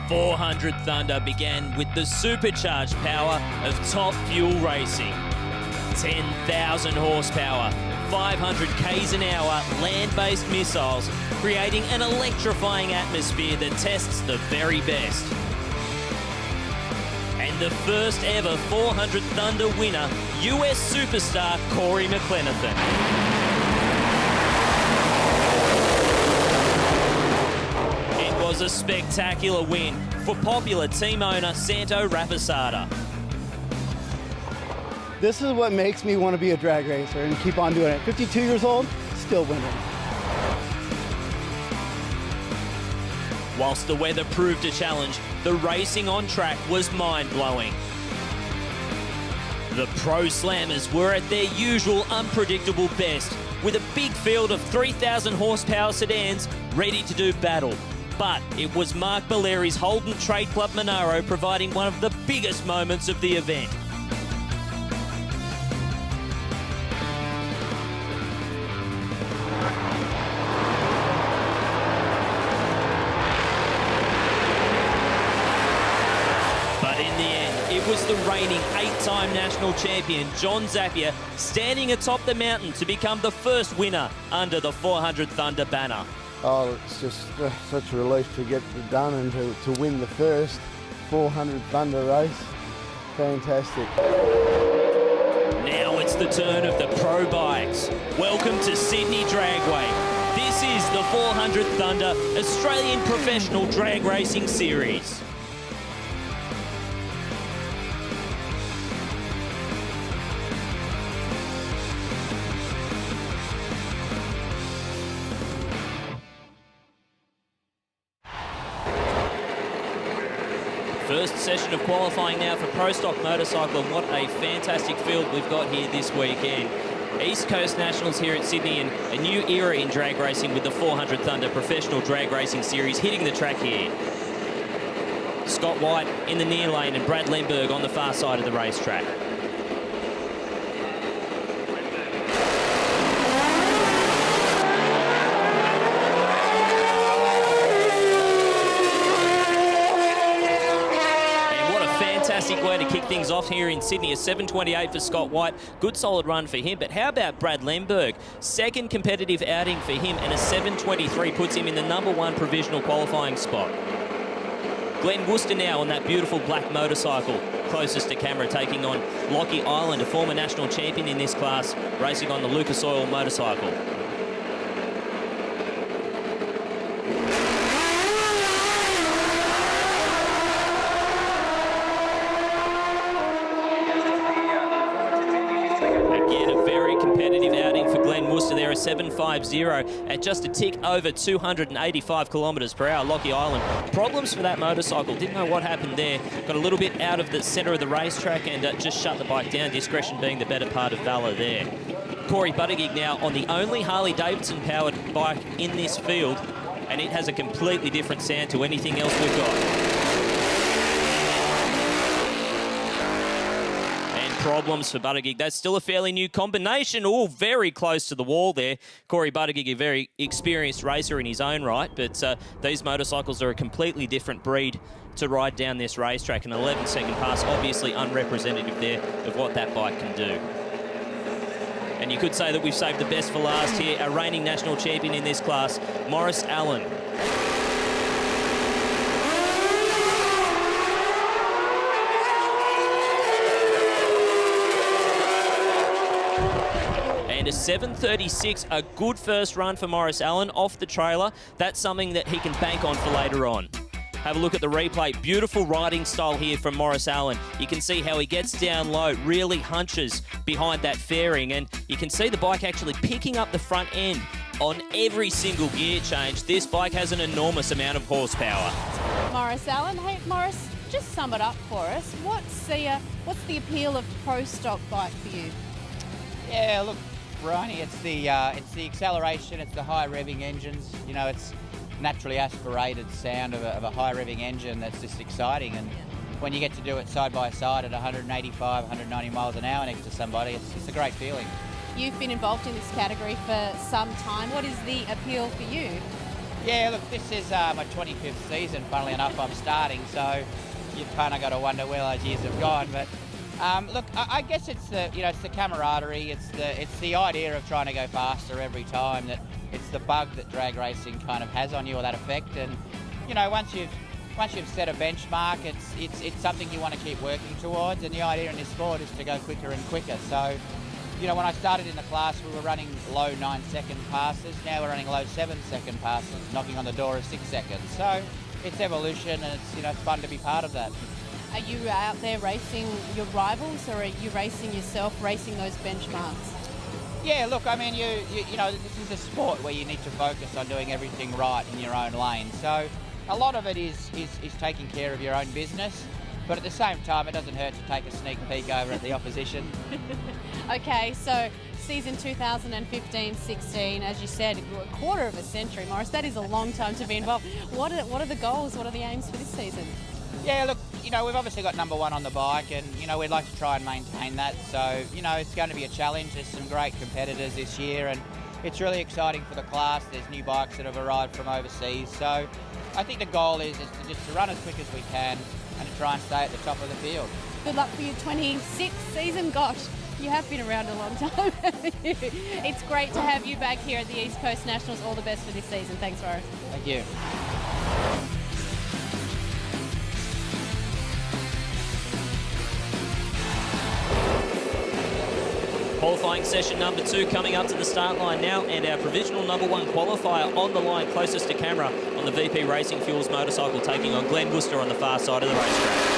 400 Thunder began with the supercharged power of Top Fuel Racing. 10,000 horsepower, 500 k's an hour, land-based missiles, creating an electrifying atmosphere that tests the very best. And the first ever 400 Thunder winner, US superstar Corey McLenithan. Was a spectacular win for popular team owner Santo Rapasada. This is what makes me want to be a drag racer and keep on doing it. 52 years old, still winning. Whilst the weather proved a challenge, the racing on track was mind-blowing. The Pro Slammers were at their usual unpredictable best, with a big field of 3,000 horsepower sedans ready to do battle. But it was Mark Belleri's Holden Trade Club Monaro providing one of the biggest moments of the event. But in the end, it was the reigning 8-time national champion, John Zappia, standing atop the mountain to become the first winner under the 400 Thunder banner. Oh, it's just such a relief to get it done and to win the first 400 Thunder race. Fantastic. Now it's the turn of the pro bikes. Welcome to Sydney Dragway. This is the 400 Thunder Australian Professional Drag Racing Series. First session of qualifying now for Pro Stock Motorcycle. What a fantastic field we've got here this weekend. East Coast Nationals here at Sydney, and a new era in drag racing with the 400 Thunder Professional Drag Racing Series hitting the track here. Scott White in the near lane and Brad Lemberg on the far side of the racetrack. Fantastic way to kick things off here in Sydney. A 7:28 for Scott White. Good solid run for him. But how about Brad Lemberg? Second competitive outing for him, and a 7:23 puts him in the #1 provisional qualifying spot. Glenn Worcester now on that beautiful black motorcycle, closest to camera, taking on Lockie Island, a former national champion in this class, racing on the Lucas Oil motorcycle. There, a 7.50 at just a tick over 285 kilometres per hour. Lockie Island, problems for that motorcycle. Didn't know what happened there. Got a little bit out of the centre of the racetrack and just shut the bike down. Discretion being the better part of valour there. Corey Buttigieg now on the only Harley-Davidson powered bike in this field, and it has a completely different sound to anything else we've got. Problems for Buttigieg. That's still a fairly new combination, all very close to the wall there. Corey Buttigieg, a very experienced racer in his own right, but these motorcycles are a completely different breed to ride down this racetrack. An 11-second pass, obviously unrepresentative there of what that bike can do. And you could say that we've saved the best for last here. Our reigning national champion in this class, Morris Allen. And a 7.36, a good first run for Morris Allen off the trailer. That's something that he can bank on for later on. Have a look at the replay. Beautiful riding style here from Morris Allen. You can see how he gets down low, really hunches behind that fairing, and you can see the bike actually picking up the front end on every single gear change. This bike has an enormous amount of horsepower. Morris Allen, hey Morris, just sum it up for us. What's the appeal of Pro Stock bike for you? Yeah, look, Bryony, it's the acceleration, it's the high revving engines. You know, it's naturally aspirated sound of a high revving engine that's just exciting. And when you get to do it side by side at 185, 190 miles an hour next to somebody, it's a great feeling. You've been involved in this category for some time. What is the appeal for you? Yeah, look, this is my 25th season, funnily enough, I'm starting, so you've kind of got to wonder where those years have gone. But look, I guess it's the, it's the camaraderie, it's the idea of trying to go faster every time. That it's the bug that drag racing kind of has on you, or that effect. And once you've set a benchmark, it's something you want to keep working towards. And the idea in this sport is to go quicker and quicker. So, when I started in the class, we were running low 9-second passes. Now we're running low 7-second passes, knocking on the door of 6 seconds. So it's evolution, and it's fun to be part of that. Are you out there racing your rivals, or are you racing yourself, racing those benchmarks? Yeah, look, I mean, this is a sport where you need to focus on doing everything right in your own lane. So a lot of it is taking care of your own business, but at the same time, it doesn't hurt to take a sneak peek over at the opposition. Okay, so season 2015-16, as you said, a quarter of a century, Morris. That is a long time to be involved. What are the goals? What are the aims for this season? Yeah, look, we've obviously got number one on the bike, and, we'd like to try and maintain that. So, it's going to be a challenge. There's some great competitors this year, and it's really exciting for the class. There's new bikes that have arrived from overseas. So I think the goal is to run as quick as we can and to try and stay at the top of the field. Good luck for your 26th season. Gosh, you have been around a long time, haven't you? It's great to have you back here at the East Coast Nationals. All the best for this season. Thanks, Morris. Thank you. Qualifying session number 2 coming up to the start line now, and our provisional number 1 qualifier on the line closest to camera on the VP Racing Fuels motorcycle, taking on Glenn Worcester on the far side of the racetrack.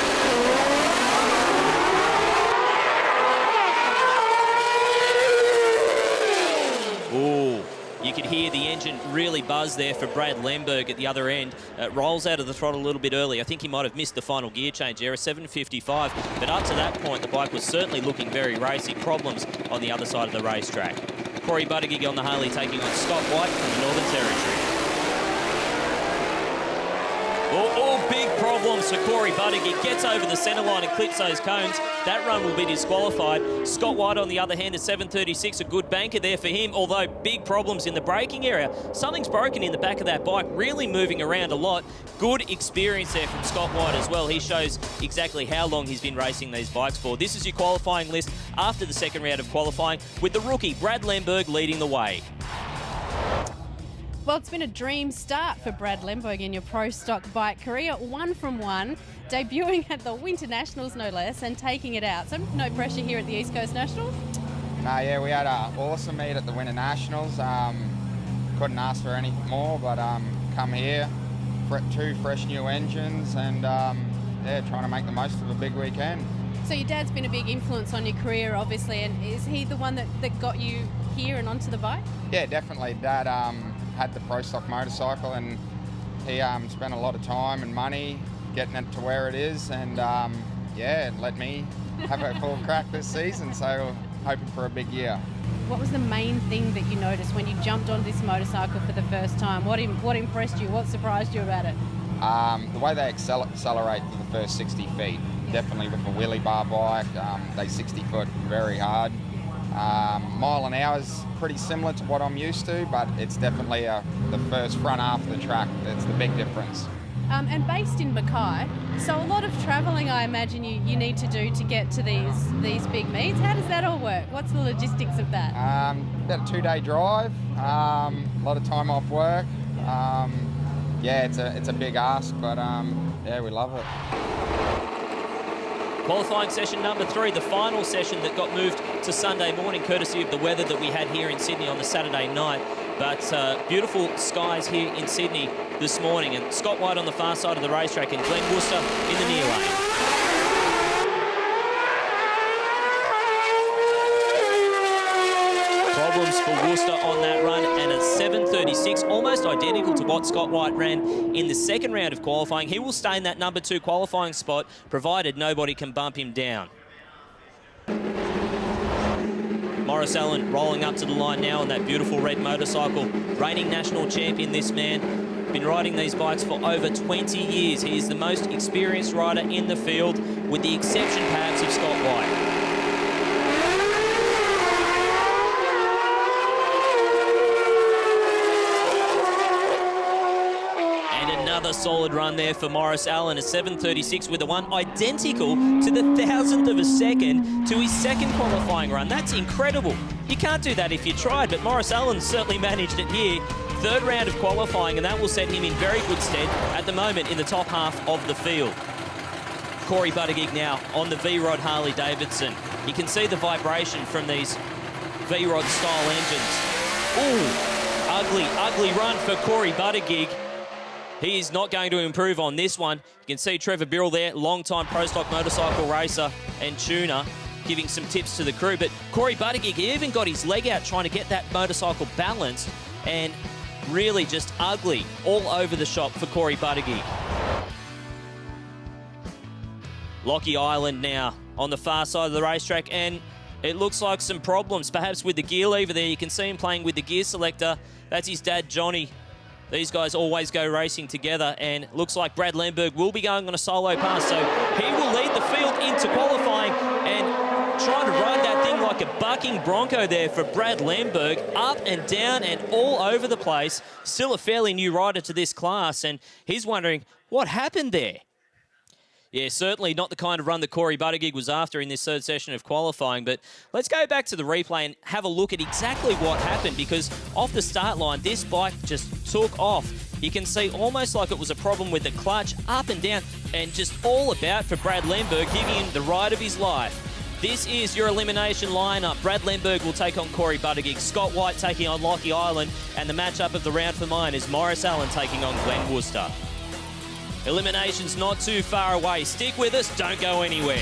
Ooh, you could hear the engine really buzz there for Brad Lemberg at the other end. Rolls out of the throttle a little bit early. I think he might have missed the final gear change there, a 7:55. But up to that point, the bike was certainly looking very racy. Problems on the other side of the racetrack. Corey Buttigieg on the Harley taking on Scott White from the Northern Territory. Oh, big problems for Corey Buttigieg. Gets over the centre line and clips those cones. That run will be disqualified. Scott White, on the other hand, at 7:36, a good banker there for him, although big problems in the braking area. Something's broken in the back of that bike, really moving around a lot. Good experience there from Scott White as well. He shows exactly how long he's been racing these bikes for. This is your qualifying list after the second round of qualifying, with the rookie Brad Lemberg leading the way. Well, it's been a dream start for Brad Lemberg in your pro stock bike career. 1 from 1, debuting at the Winter Nationals no less, and taking it out. So no pressure here at the East Coast Nationals? No, yeah, we had an awesome meet at the Winter Nationals. Couldn't ask for anything more, but come here, 2 fresh new engines, and trying to make the most of a big weekend. So your dad's been a big influence on your career, obviously, and is he the one that got you here and onto the bike? Yeah, definitely. Dad had the pro stock motorcycle, and he spent a lot of time and money getting it to where it is, and let me have a full crack this season, so hoping for a big year. What was the main thing that you noticed when you jumped on this motorcycle for the first time? What impressed you? What surprised you about it? The way they accelerate for the first 60 feet. Definitely with a wheelie bar bike, they 60 foot very hard. Mile an hour is pretty similar to what I'm used to, but it's definitely the first front half of the track that's the big difference. And based in Mackay, so a lot of travelling I imagine you need to do to get to these big meets. How does that all work? What's the logistics of that? About a 2-day drive, a lot of time off work. It's a big ask, but we love it. Qualifying session number 3, the final session that got moved to Sunday morning, courtesy of the weather that we had here in Sydney on the Saturday night. But beautiful skies here in Sydney this morning. And Scott White on the far side of the racetrack and Glenn Worcester in the near lane. Problems for Worcester on that run, and at 7:36, almost identical to what Scott White ran in the second round of qualifying. He will stay in that number 2 qualifying spot, provided nobody can bump him down. Morris Allen rolling up to the line now on that beautiful red motorcycle. Reigning national champion, this man. Been riding these bikes for over 20 years. He is the most experienced rider in the field, with the exception perhaps of Scott White. Another solid run there for Morris Allen, a 7:36 with a 1, identical to the 1,000th of a second to his second qualifying run. That's incredible. You can't do that if you tried, but Morris Allen certainly managed it here. Third round of qualifying, and that will set him in very good stead at the moment in the top half of the field. Corey Buttigieg now on the V-Rod Harley Davidson. You can see the vibration from these V-Rod style engines. Ooh, ugly run for Corey Buttigieg. He is not going to improve on this one. You can see Trevor Birrell there, long-time Pro Stock motorcycle racer and tuner, giving some tips to the crew. But Corey Buttigieg, he even got his leg out trying to get that motorcycle balanced, and really just ugly all over the shop for Corey Buttigieg. Lockie Island now on the far side of the racetrack, and it looks like some problems, perhaps with the gear lever there. You can see him playing with the gear selector. That's his dad, Johnny. These guys always go racing together, and looks like Brad Lemberg will be going on a solo pass, so he will lead the field into qualifying and trying to ride that thing like a bucking bronco there for Brad Lemberg, up and down and all over the place. Still a fairly new rider to this class, and he's wondering what happened there. Yeah, certainly not the kind of run that Corey Buttigieg was after in this third session of qualifying, but let's go back to the replay and have a look at exactly what happened, because off the start line, this bike just took off. You can see almost like it was a problem with the clutch, up and down, and just all about for Brad Lemberg, giving him the ride of his life. This is your elimination lineup. Brad Lemberg will take on Corey Buttigieg, Scott White taking on Lockie Island, and the matchup of the round for mine is Morris Allen taking on Glenn Worcester. Elimination's not too far away. Stick with us, don't go anywhere.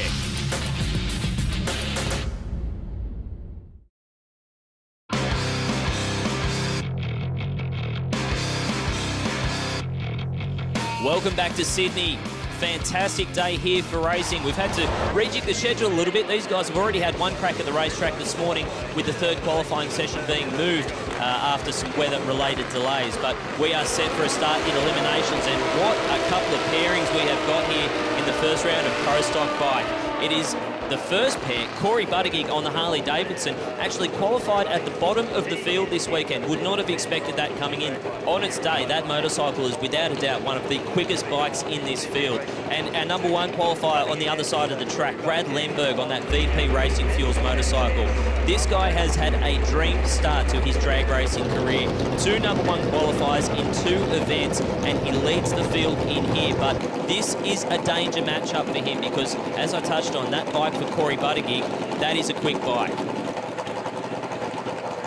Welcome back to Sydney. Fantastic day here for racing. We've had to rejig the schedule a little bit. These guys have already had one crack at the racetrack this morning, with the third qualifying session being moved after some weather-related delays. But we are set for a start in eliminations, and what a couple of pairings we have got here in the first round of Pro Stock Bike. It is the first pair, Corey Buttigieg on the Harley Davidson, actually qualified at the bottom of the field this weekend. Would not have expected that coming in on its day. That motorcycle is without a doubt one of the quickest bikes in this field. And our number one qualifier on the other side of the track, Brad Lemberg on that VP Racing Fuels motorcycle. This guy has had a dream start to his drag racing career. 2 number one qualifiers in 2 events, and he leads the field in here. But this is a danger matchup for him, because as I touched on, that bike for Corey Buttigieg, that is a quick bike.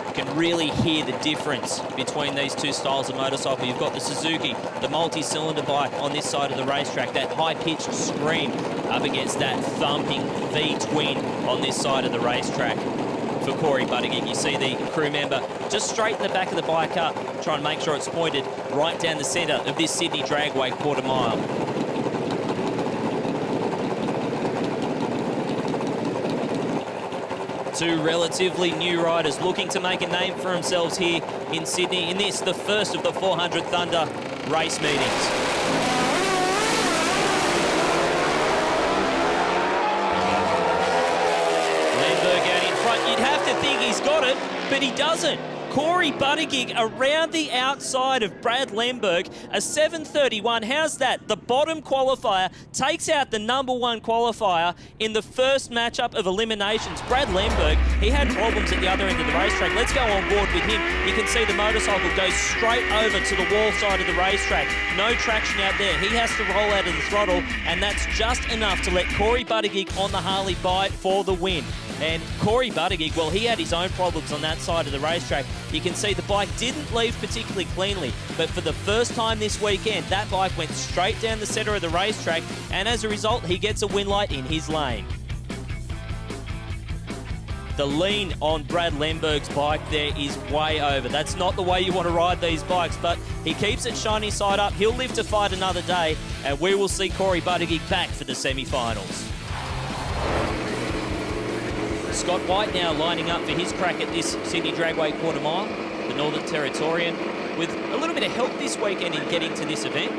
You can really hear the difference between these two styles of motorcycle. You've got the Suzuki, the multi-cylinder bike on this side of the racetrack, that high-pitched scream up against that thumping V-twin on this side of the racetrack. For Corey Buttigieg, you see the crew member just straighten the back of the bike up, trying to make sure it's pointed right down the centre of this Sydney Dragway quarter mile. Two relatively new riders looking to make a name for themselves here in Sydney in this, the first of the 400 Thunder race meetings. Lemberg out in front. You'd have to think he's got it, but he doesn't. Corey Buttigieg around the outside of Brad Lemberg, a 7:31. How's that? The bottom qualifier takes out the number one qualifier in the first matchup of eliminations. Brad Lemberg, he had problems at the other end of the racetrack. Let's go on board with him. You can see the motorcycle goes straight over to the wall side of the racetrack. No traction out there. He has to roll out of the throttle, and that's just enough to let Corey Buttigieg on the Harley bite for the win. And Corey Buttigieg, well, he had his own problems on that side of the racetrack. You can see the bike didn't leave particularly cleanly, but for the first time this weekend, that bike went straight down the centre of the racetrack, and as a result, he gets a win light in his lane. The lean on Brad Lemberg's bike there is way over. That's not the way you want to ride these bikes, but he keeps it shiny side up. He'll live to fight another day, and we will see Corey Buttigieg back for the semi-finals. Scott White now lining up for his crack at this Sydney Dragway quarter mile, the Northern Territorian, with a little bit of help this weekend in getting to this event.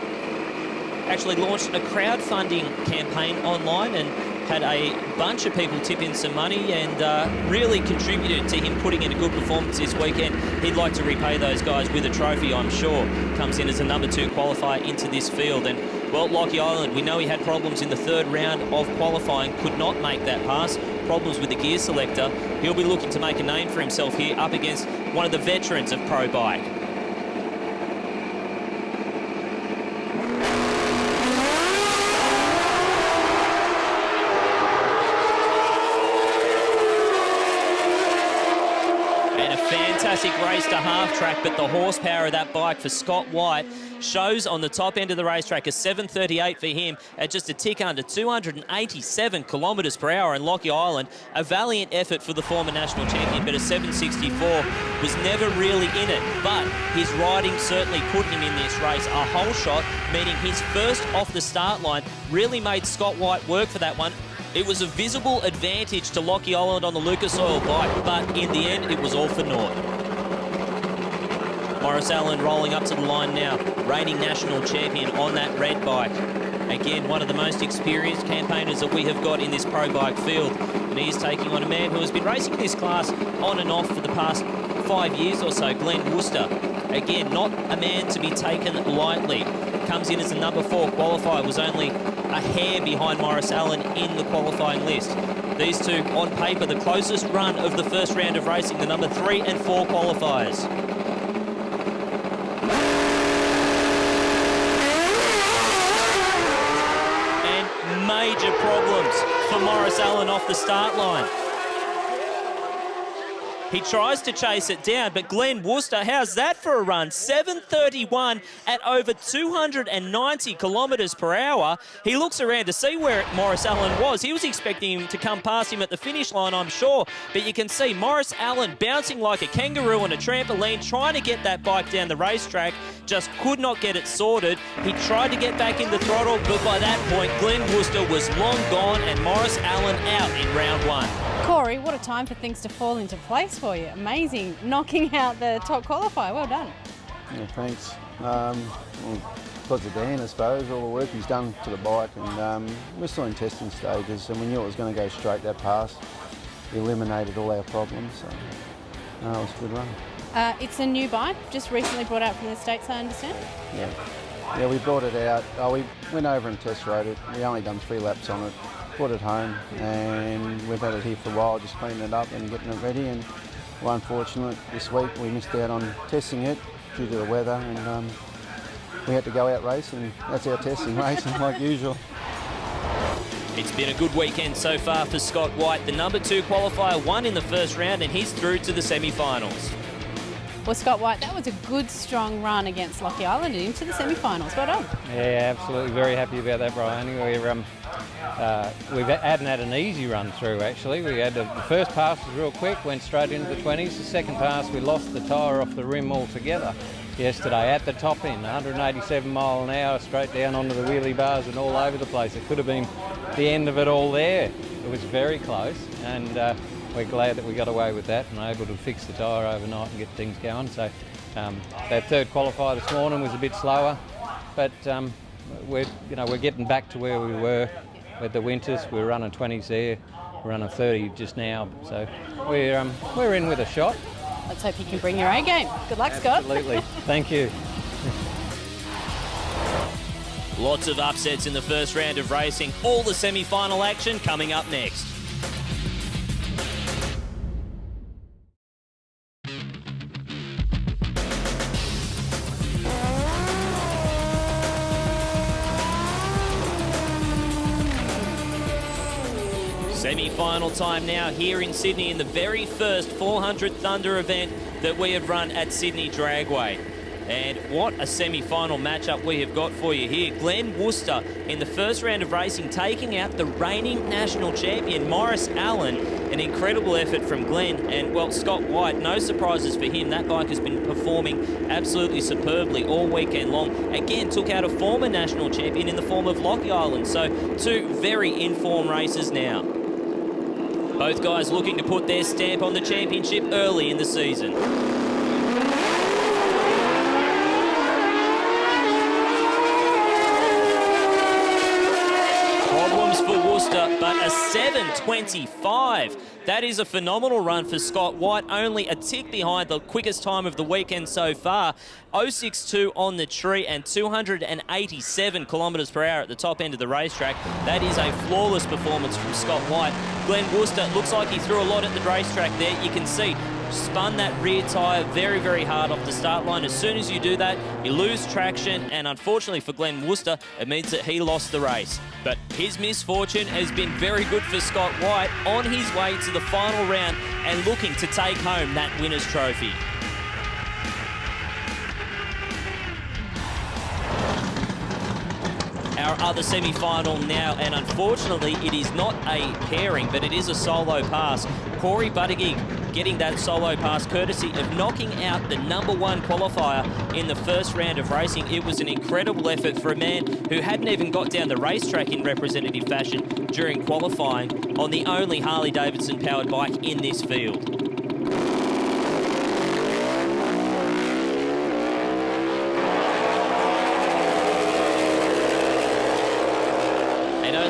Actually launched a crowdfunding campaign online, and had a bunch of people tip in some money and really contributed to him putting in a good performance this weekend. He'd like to repay those guys with a trophy, I'm sure. Comes in as a number 2 qualifier into this field. And, well, Lockie Island, we know he had problems in the 3rd round of qualifying, could not make that pass. Problems with the gear selector. He'll be looking to make a name for himself here up against one of the veterans of Pro Bike. Fantastic race to half-track, but the horsepower of that bike for Scott White shows on the top end of the racetrack. A 7:38 for him at just a tick under 287 kilometres per hour. And Lockie Island, a valiant effort for the former national champion, but a 7:64 was never really in it. But his riding certainly put him in this race. A whole shot, meaning his first off the start line, really made Scott White work for that one. It was a visible advantage to Lockie Island on the Lucas Oil bike, but in the end, it was all for naught. Morris Allen rolling up to the line now, reigning national champion on that red bike. Again, one of the most experienced campaigners that we have got in this pro bike field. And he is taking on a man who has been racing this class on and off for the past 5 years or so, Glenn Worcester. Again, not a man to be taken lightly. Comes in as a number 4 qualifier, was only a hair behind Morris Allen in the qualifying list. These two, on paper, the closest run of the first round of racing, the number 3 and 4 qualifiers. And major problems for Morris Allen off the start line. He tries to chase it down, but Glenn Worcester, how's that for a run? 7:31 at over 290 kilometres per hour. He looks around to see where Morris Allen was. He was expecting him to come past him at the finish line, I'm sure. But you can see Morris Allen bouncing like a kangaroo on a trampoline, trying to get that bike down the racetrack, just could not get it sorted. He tried to get back in the throttle, but by that point, Glenn Worcester was long gone and Morris Allen out in round 1. Corey, what a time for things to fall into place for you. Amazing, knocking out the top qualifier. Well done. Yeah, thanks. Well, because of Dan, I suppose, all the work he's done to the bike, and we're still in testing stages, and we knew it was going to go straight that pass. He eliminated all our problems, so it was a good run. It's a new bike, just recently brought out from the States, I understand? Yeah, we brought it out. We went over and test rode it. We only done 3 laps on it. Brought it home, and we've had it here for a while, just cleaning it up and getting it ready. And we're unfortunate this week we missed out on testing it due to the weather, and we had to go out racing. That's our testing racing, like usual. It's been a good weekend so far for Scott White. The number 2 qualifier won in the first round, and he's through to the semi-finals. Well, Scott White, that was a good, strong run against Lockie Island and into the semi-finals. Well done. Yeah, absolutely. Very happy about that, Brian. We hadn't had an easy run through, actually. We had the first pass was real quick, went straight into the 20s. The second pass, we lost the tyre off the rim altogether yesterday at the top end, 187 mile an hour, straight down onto the wheelie bars and all over the place. It could have been the end of it all there. It was very close, and we're glad that we got away with that and were able to fix the tyre overnight and get things going. So that third qualifier this morning was a bit slower, but we're getting back to where we were with the winters. We're running 20s there, we're running 30 just now, so we're in with a shot. Let's hope you can bring your A game. Good luck, Scott. Absolutely. Thank you. Lots of upsets in the first round of racing. All the semi-final action coming up next. Semi-final time now here in Sydney in the very first 400 Thunder event that we have run at Sydney Dragway. And what a semi-final matchup we have got for you here. Glenn Worcester in the first round of racing taking out the reigning national champion Morris Allen. An incredible effort from Glenn, and well, Scott White, no surprises for him. That bike has been performing absolutely superbly all weekend long. Again, took out a former national champion in the form of Lockie Island. So 2 very in-form races now. Both guys looking to put their stamp on the championship early in the season. Problems for Worcester, but a 7:25. That is a phenomenal run for Scott White, only a tick behind the quickest time of the weekend so far. 0.62 on the tree and 287 kilometres per hour at the top end of the racetrack. That is a flawless performance from Scott White. Glenn Worcester looks like he threw a lot at the racetrack there. You can see spun that rear tyre very, very hard off the start line. As soon as you do that, you lose traction, and unfortunately for Glenn Worcester, it means that he lost the race. But his misfortune has been very good for Scott White on his way to the final round and looking to take home that winner's trophy. Our other semi-final now, and unfortunately it is not a pairing, but it is a solo pass. Corey Buttigieg getting that solo pass courtesy of knocking out the #1 qualifier in the first round of racing. It was an incredible effort for a man who hadn't even got down the racetrack in representative fashion during qualifying on the only Harley-Davidson powered bike in this field.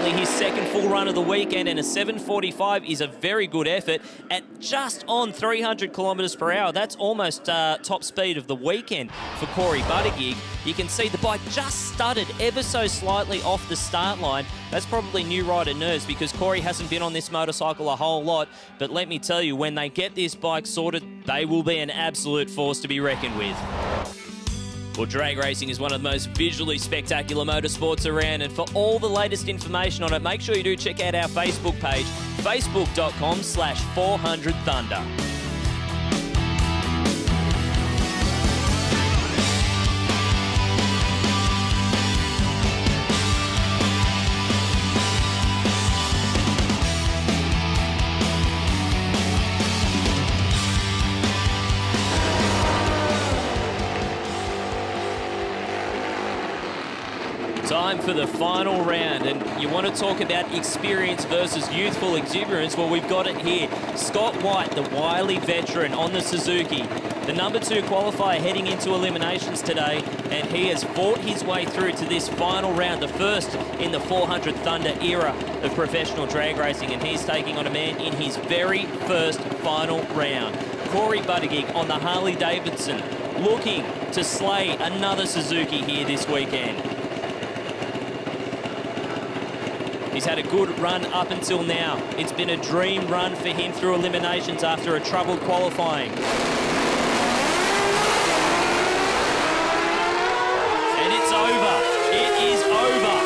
His second full run of the weekend, and a 7:45 is a very good effort at just on 300 kilometres per hour. That's almost top speed of the weekend for Corey Buttigieg. You can see the bike just stuttered ever so slightly off the start line. That's probably new rider nerves because Corey hasn't been on this motorcycle a whole lot. But let me tell you, when they get this bike sorted, they will be an absolute force to be reckoned with. Well, drag racing is one of the most visually spectacular motorsports around, and for all the latest information on it, make sure you do check out our Facebook page, facebook.com/400Thunder. Time for the final round, and you want to talk about experience versus youthful exuberance. Well, we've got it here. Scott White, the wily veteran on the Suzuki, the #2 qualifier heading into eliminations today, and he has fought his way through to this final round, the first in the 400 Thunder era of professional drag racing, and he's taking on a man in his very first final round. Corey Buttigieg on the Harley-Davidson, looking to slay another Suzuki here this weekend. He's had a good run up until now. It's been a dream run for him through eliminations after a troubled qualifying. And it's over. It is over.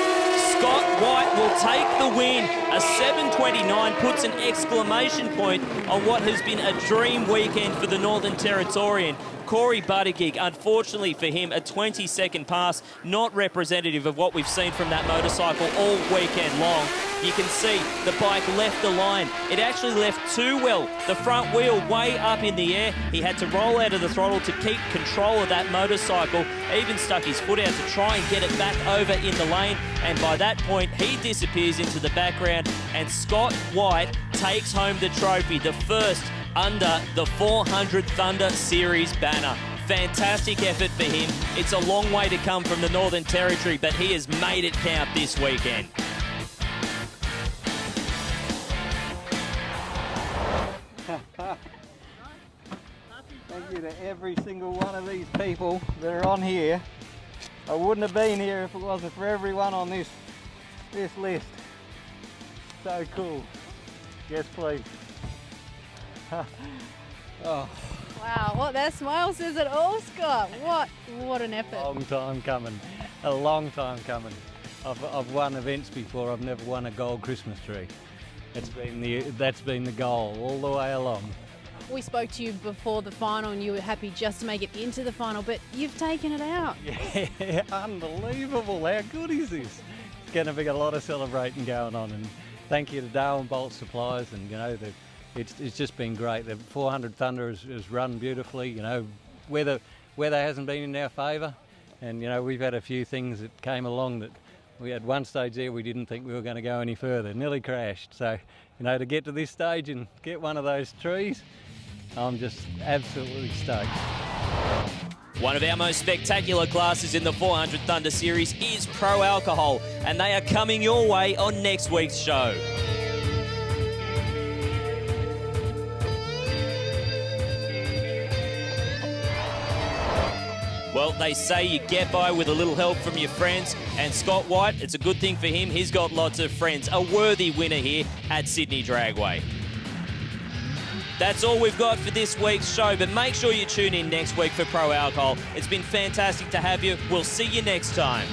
Scott White will take the win. A 7:29 puts an exclamation point on what has been a dream weekend for the Northern Territorian. Corey Buttigieg, unfortunately for him, a 20-second pass, not representative of what we've seen from that motorcycle all weekend long. You can see the bike left the line. It actually left too well. The front wheel way up in the air. He had to roll out of the throttle to keep control of that motorcycle. Even stuck his foot out to try and get it back over in the lane. And by that point, he disappears into the background. And Scott White takes home the trophy, the first under the 400 Thunder Series banner. Fantastic effort for him. It's a long way to come from the Northern Territory, but he has made it count this weekend. Thank you to every single one of these people that are on here. I wouldn't have been here if it wasn't for everyone on this list. So cool. Yes, please. Oh. Wow, what that smile says it all, Scott. What an effort. Long time coming. A long time coming. I've won events before. I've never won a gold Christmas tree. That's been the goal all the way along. We spoke to you before the final and you were happy just to make it into the final, but you've taken it out. Yeah, unbelievable. How good is this? It's going to be a lot of celebrating going on, and thank you to Darwin Bolt Supplies, and it's just been great. The 400 Thunder has run beautifully. Weather hasn't been in our favour, and we've had a few things that came along that we had one stage there we didn't think we were going to go any further. Nearly crashed. So to get to this stage and get one of those trees, I'm just absolutely stoked. One of our most spectacular classes in the 400 Thunder Series is Pro Alcohol, and they are coming your way on next week's show. Well, they say you get by with a little help from your friends, and Scott White, it's a good thing for him. He's got lots of friends. A worthy winner here at Sydney Dragway. That's all we've got for this week's show, but make sure you tune in next week for Pro Alcohol. It's been fantastic to have you. We'll see you next time.